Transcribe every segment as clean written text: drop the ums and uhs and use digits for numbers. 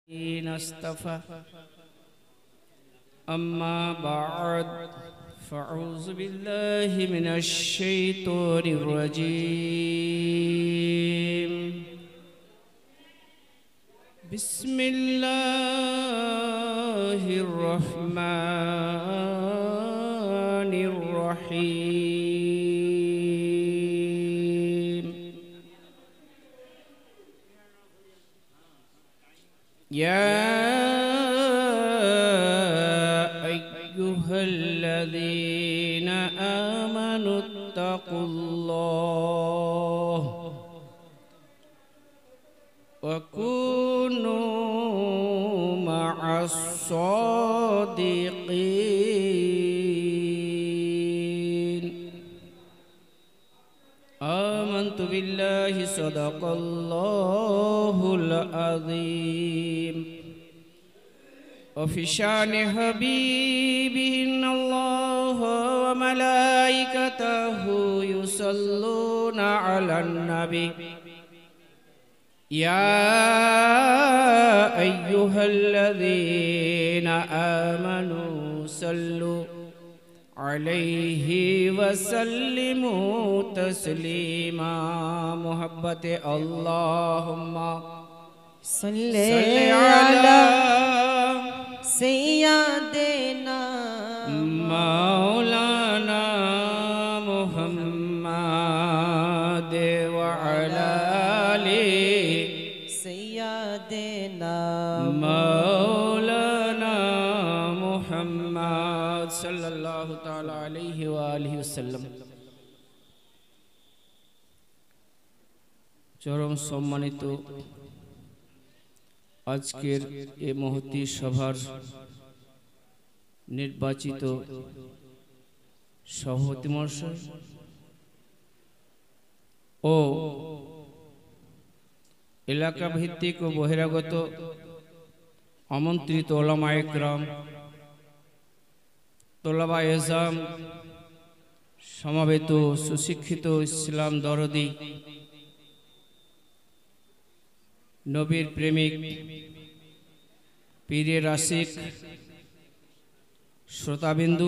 اصطفى أما بعد فأعوذ بالله من الشيطان الرجيم بسم الله الرحمن الرحيم يا أيها الذين آمنوا اتقوا الله وكونوا مع الصادقين آمنت بالله صدق الله العظيم وفي شان حبيبه إن الله وملائكته يصلون على النبي يا أيها الذين آمنوا صلوا عليه وسلموا تسليما محبت اللهم صل على سيدنا مولانا محمد وعلى آله سيدنا مولانا محمد صلى الله تعالى عليه وآله وسلم চরম সম্মানিত আজকের এই মহতী সভার নির্বাচিত সভাপতি মহাশয় ও এলাকা ভিত্তিক ও বহিরাগত আমন্ত্রিত ওলামায়ে কেরাম, তোলাবায়ে ইলজাম, সমবেত সুশিক্ষিত ইসলাম দরদি নবীর প্রেমিক পীরের আশিক শ্রোতাবিন্দু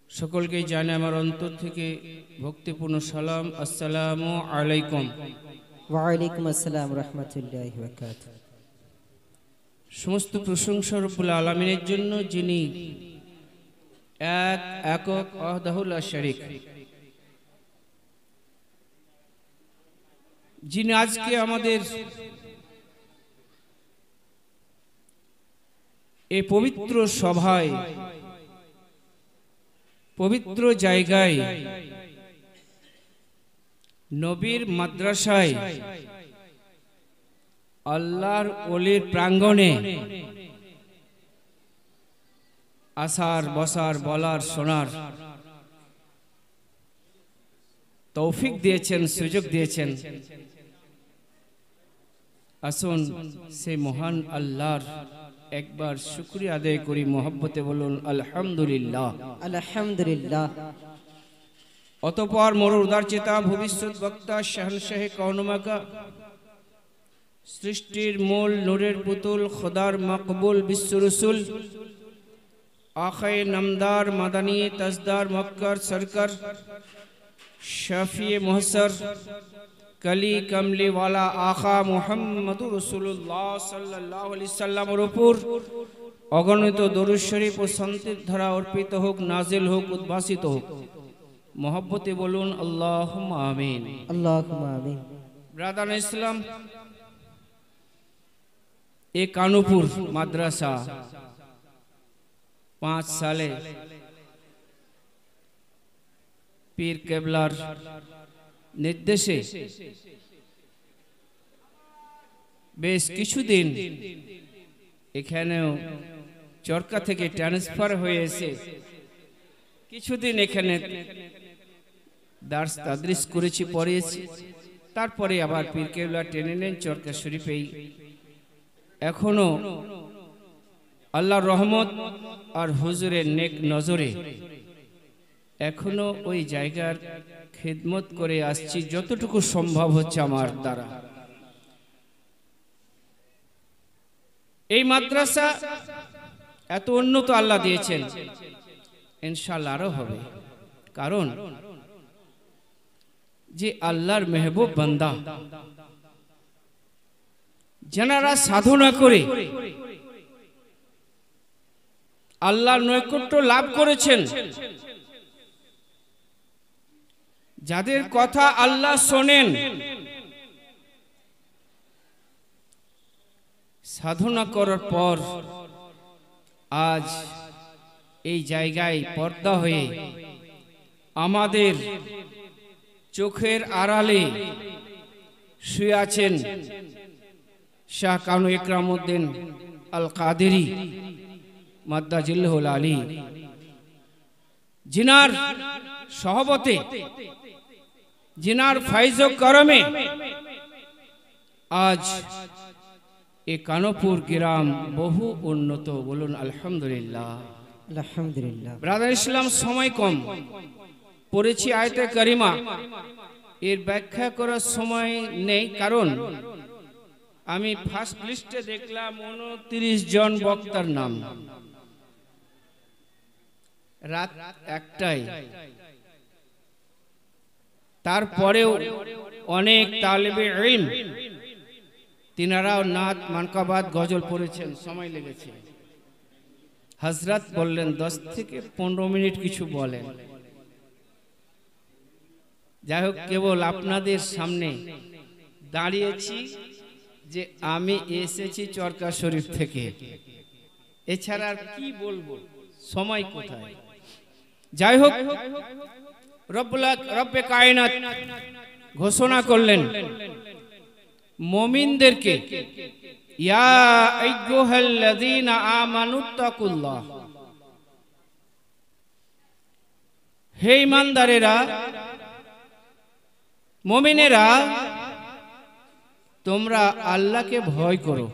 সকলকেই জানে আমার অন্তর থেকে ভক্তিপূর্ণ সালাম। আসসালামু আলাইকুম। ওয়ালাইকুম আসসালাম রাহমাতুল্লাহি ওয়া বারাকাতুহু। সমস্ত প্রশংসা রব্বুল আলামিনের জন্য, যিনি এক একক ওয়াহদাহু লা শারীক, যিনি আজকে আমাদের এই পবিত্র সভায়, পবিত্র জায়গায়, নবীর মাদ্রাসায়, আল্লাহর ওলির প্রাঙ্গণে আসার, বসার, বলার, শোনার তৌফিক দিয়েছেন, সুযোগ দিয়েছেন। আসুন সেই মহান আল্লাহর একবার শুকরিয়া আদায় করি, মোহব্বতে বলুন আলহামদুলিল্লাহ। আলহামদুলিল্লাহ। অতঃপর মোর উদার চেতা ভবিষ্যৎ বক্তা শাহনশাহে কওনমাকা, সৃষ্টির মূল নূরের পুতুল, খোদার মকবুল বিশ্ব রসুল, আখায়ে নামদার মাদানী তাজদার মক্কার সরকার, শাফিয়ে মুহসর, কলি কমলি ওয়ালা আখা মুহাম্মদুর রাসূলুল্লাহ সাল্লাল্লাহু আলাইহি সাল্লামের উপর অগণিত দরুদ শরীফ ও শান্তির ধারা অর্পিত হোক, নাজিল হোক, উদ্ভাসিত হোক। মোহব্বতে বলুন আল্লাহুম্মা আমিন। আল্লাহুম্মা আমিন। ব্রাদার ইসলাম, এই কানুপুর মাদ্রাসা 5 সালে পীর কেবলার নির্দেশে বেশ কিছুদিন এখানেও চরকা থেকে ট্রান্সফার হয়েছে, কিছুদিন এখানে দার্স তাদরিস করেছি, পড়িয়েছি। তারপরে আবার পীর কেবলা টেনে নেন চরকা শরীফেই। এখনো আল্লাহর রহমত আর হুজুরের নেক নজরে এখনো ওই জায়গার খিদমত করে আসছি যতটুকু সম্ভব হচ্ছে আমার দ্বারা। এই মাদ্রাসা এত উন্নত আল্লাহ দিয়েছেন, ইনশাআল্লাহ আরো হবে। কারণ যে আল্লাহর মেহবুব বান্দা, যারা সাধনা করে আল্লাহর নৈকট্য লাভ করেছেন, যাদের কথা আল্লাহ শোনেন, সাধনা করার পর আজ এই জায়গায় পর্দা হয়ে আমাদের চোখের আড়ালে শুয়ে আছেন শাহ কানু ইকরামউদ্দিন আল কাদেরী মাদ্দাজিল্লাহুল আলী, জিনার সহবতে, জিনার ফাইজ ও করমে আজ এই কানপুর গ্রাম বহু উন্নত। বলুন আলহামদুলিল্লাহ। আলহামদুলিল্লাহ। ব্রাদার ইসলাম, সময় কম, পড়েছি আয়াতে কারিমা, এর ব্যাখ্যা করার সময় নেই। কারণ আমি ফার্স্ট লিস্টে দেখলাম 29 জন বক্তার নাম, রাত 1টায়। তারপরেও অনেক তালেবে ইলম তিনারাও নাত মানকাবাত গজল পড়েছেন, সময় লেগেছে। হযরত বললেন 10 থেকে 15 মিনিট কিছু বলেন। যাই হোক, কেবল আপনাদের সামনে দাঁড়িয়েছি যে আমি এসেছি চরকা শরীফ থেকে, এছাড়া আর কি বলবো, সময় কোথায়। যাই হোক, রব্বে কায়নাত ঘোষণা করলেন মুমিনদেরকে, ইয়া আইয়ুহাল্লাযীনা আমানুত্তাকুল্লাহ, হে ঈমানদারেরা, মুমিনেরা, তোমরা আল্লাহকে ভয় করো।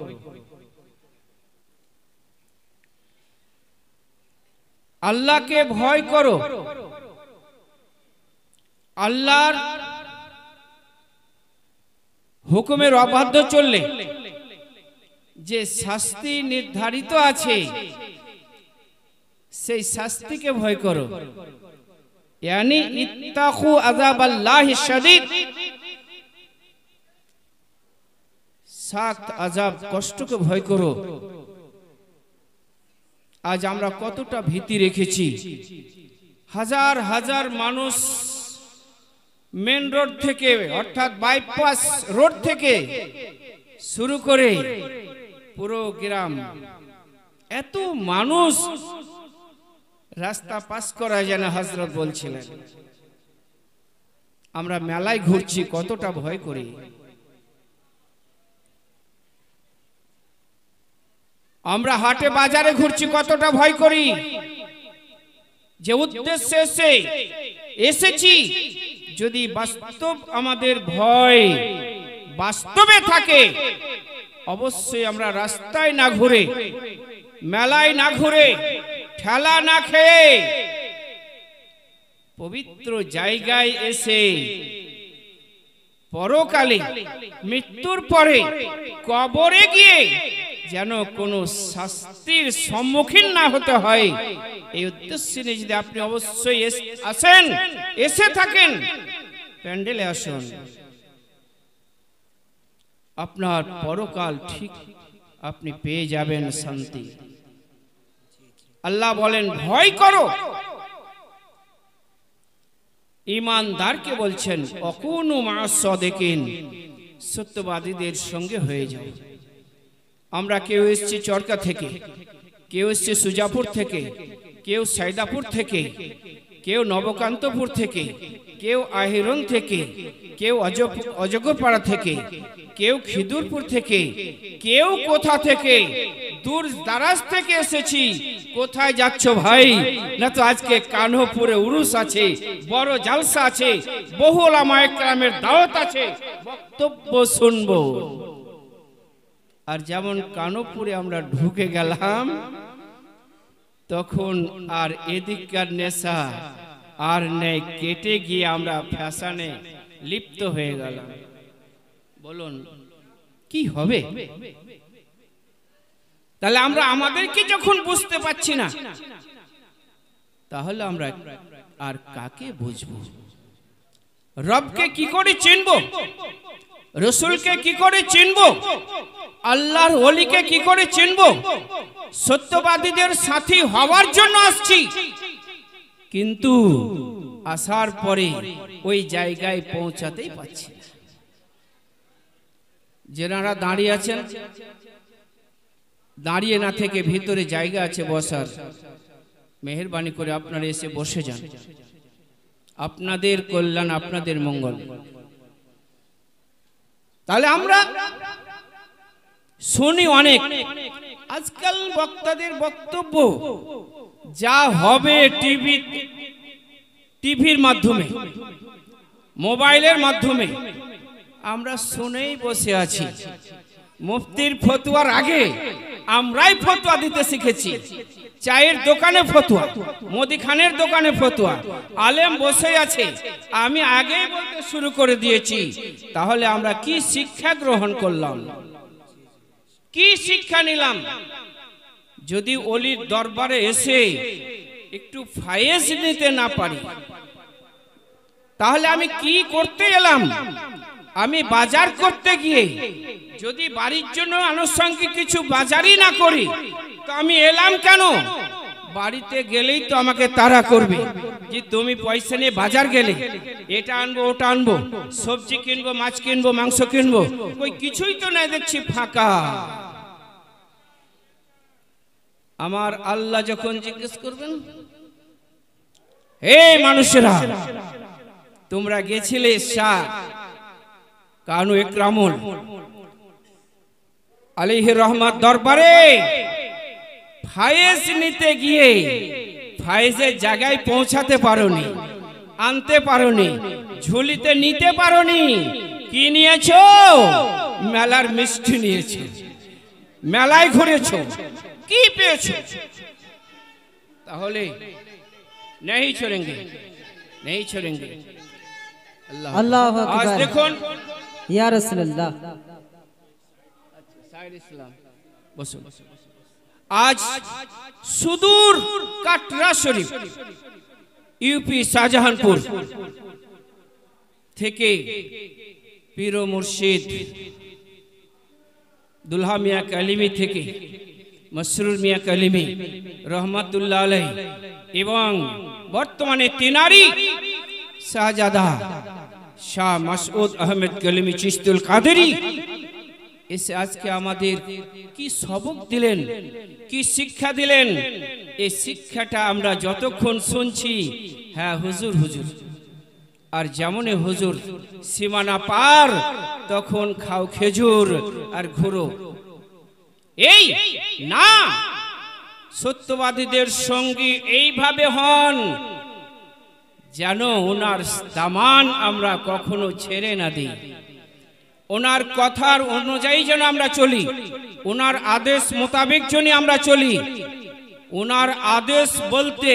আল্লাহকে ভয় করো। আল্লাহর হুকুমের অবাধ্য চললে যে শাস্তি নির্ধারিত আছে, সেই শাস্তিকে ভয় করো। ইয়ানি ইত্তাকু আযাবাল্লাহি শাদীদ, সখত আযাব, কষ্টকে ভয় করো। আজ আমরা কতটা ভীতি রেখেছি। হাজার হাজার মানুষ মেন রোড থেকে, অর্থাৎ বাইপাস রোড থেকে শুরু করে পুরো গ্রাম, এত মানুষ রাস্তা পাস করা যায় না। হযরত বলছিলেন আমরা মেলায় ঘুরছি, কতটা ভয় করি। আমরা হাটে বাজারে ঘুরছি, কতটা ভয় করি। যে উদ্দেশ্যে এসেছি, যদি বাস্তব আমাদের ভয় বাস্তবে থাকে, অবশ্যই আমরা রাস্তায় না ঘুরে, মেলায় না ঘুরে, ঠেলা না খেয়ে পবিত্র জায়গায় এসে পরকালে মৃত্যুর পরে কবরে গিয়ে যেন কোনো শাস্তির সম্মুখীন না হতে হয়, এই উদ্দেশ্যে যদি আপনি অবশ্যই আসেন, এসে থাকেন, প্যান্ডেলে আসুন, আপনার পরকাল ঠিক আপনি পেয়ে যাবেন শান্তি। আল্লাহ বলেন ভয় করো। ঈমানদারকে বলছেন অকুনু মা'আস সাদিকিন, সত্যবাদীদের সঙ্গে হয়ে যাও। আমরা কেউ এসেছি চরকা থেকে, কেউ এসেছে সুজাপুর থেকে, কেউ সাইদাপুর থেকে, কেউ নবকান্তপুর থেকে, কেউ আহিরন থেকে, কেউ অজগরপাড়া থেকে, কেউ খিদুরপুর থেকে, কেউ কোথা থেকে, দূর দারাজ থেকে এসেছি। কোথায় যাচ্ছ ভাই? না তো আজকে কানপুরে উরুস আছে, বড় জালসা আছে, বহু উলামায়ে কেরামের দাওয়াত আছে, বক্তব্য শুনবো। আর যেমন কানপুরে আমরা ঢুকে গেলাম, তখন আর এদিককার নেশা আর নেই, কেটে গিয়ে আমরা ফ্যাশনে লিপ্ত হয়ে গেলাম। বলুন কি হবে? তাহলে আমরা আমাদেরকে যখন বুঝতে পারছি না, তাহলে আমরা আর কাকে বুঝবো? রবকে কি করে চিনবো? রসুলকে কি করে চিনবো? আল্লাহর ওলিকে কি করে চিনবো? সত্যবাদীদের সাথী হওয়ার জন্য আসছি, কিন্তু আসার পরে ওই জায়গায় পৌঁছাতেই পারছি না। যারা দাঁড়িয়ে আছেন, দাঁড়িয়ে না থেকে ভিতরে জায়গা আছে বসার, মেহেরবানি করে আপনারা এসে বসে যান। আপনাদের কল্যাণ, আপনাদের মঙ্গল। তাহলে আমরা শুনি অনেক, আজকাল বক্তাদের বক্তব্য যা হবে টিভির মাধ্যমে, মোবাইলের মাধ্যমে আমরা শুনেই বসে আছি। মুফতির ফতোয়ার আগে আমরাই ফতোয়া দিতে শিখেছি। চায়ের দোকানে ফতোয়া, মুদিখানের দোকানে ফতোয়া, আলেম বসে আছে, আমি আগেই বলতে শুরু করে দিয়েছি। তাহলে আমরা কি শিক্ষা গ্রহণ করলাম, কি শিক্ষা নিলাম? যদি ওলির দরবারে এসে একটু ফায়েজ নিতে না পারি, তাহলে আমি কি করতে এলাম? আমি বাজার করতে গিয়ে যদি বাড়ির জন্য আনুষঙ্গিক কিছু বাজারই না করি, তো আমি এলাম কেন? বাড়িতে গেলেই তো আমাকে তাড়া করবে যে তুমি পয়সা নিয়ে বাজার গেলে, এটা আনবো ওটা আনবো, সবজি কিনবো, মাছ কিনবো, মাংস কিনবো, কই কিছুই তো নাই, দেখছি ফাঁকা। আমার আল্লাহ যখন জিজ্ঞেস করবেন, হে মানুষেরা, তোমরা গেছিলে শাহ কানু ইকরামুল আলাইহির রহমত দরবারে ফায়েজ নিতে গিয়ে ফায়েজের জায়গায় পৌঁছাতে পারোনি, আনতে পারোনি, ঝুলিতে নিতে পারোনি। কি নিয়েছো? মেলার মিষ্টি নিয়েছো, মেলায় ঘুরেছো, কি পেয়েছো? তাহলে नहीं छोड़ेंगे, नहीं छोड़ेंगे। अल्लाह आज देखो या रसूलुल्लाह। आज सुदूर काटरा शरीफ यूपी शाहजहानपुर থেকে পীর ও মুর্শিদ দুলহা মিয়া কালিমি থেকে মসরুর মিয়া কালিমি রহমাতুল্লাহ আলাইহি এবং বর্তমানে তিনারি শাহজাদা শাহ মাসউদ আহমেদ কালিমি চিশতুল কাদেরি এসে আজকে আমাদের কি সবক দিলেন, কি শিক্ষা দিলেন। এই শিক্ষাটা আমরা যতক্ষণ শুনছি, হ্যাঁ হুজুর হুজুর, আর যেমন হুজুর সীমানা পার, তখন খাও খেজুর আর ঘুরো। এই না, সত্যবাদীদের সঙ্গী এইভাবে হন যেন ওনার দামান আমরা কখনো ছেড়ে না দিই, ওনার কথার অনুযায়ী যেন আমরা চলি, ওনার আদেশ মোতাবেক যেন আমরা চলি। ওনার আদেশ বলতে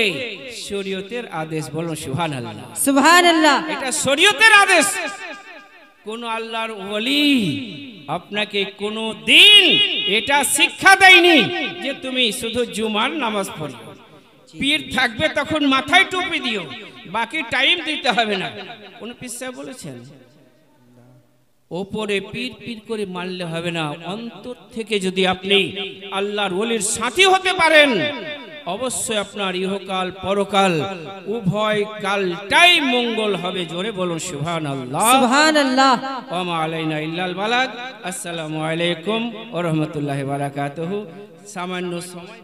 শরীয়তের আদেশ, বলুন সুবহানাল্লাহ, সুবহানাল্লাহ। এটা শরীয়তের আদেশ। কোন আল্লাহর ওলি আপনাকে কোনো দিন এটা শিক্ষা দেয়নি যে তুমি শুধু জুমার নামাজ পড়ো, পীর থাকবে তখন মাথায় টুপি দিও, বাকি টাইম দিতে হবে না। কোন পীর সাহেব বলেছেন? ওপরে পীর পীর করে মানলে হবে না, অন্তর থেকে যদি আপনি আল্লাহর ওলির সাথী হতে পারেন, অবশ্যই আপনার ইহকাল পরকাল উভয় কালটাই মঙ্গল হবে। জোরে বলুন সুবহানাল্লাহ, সুবহানাল্লাহ। ওয়া মা আলাইনা ইল্লাল বালাগ। আসসালামু আলাইকুম ওয়া রাহমাতুল্লাহি ওয়া বারাকাতুহু। সামান্য সময়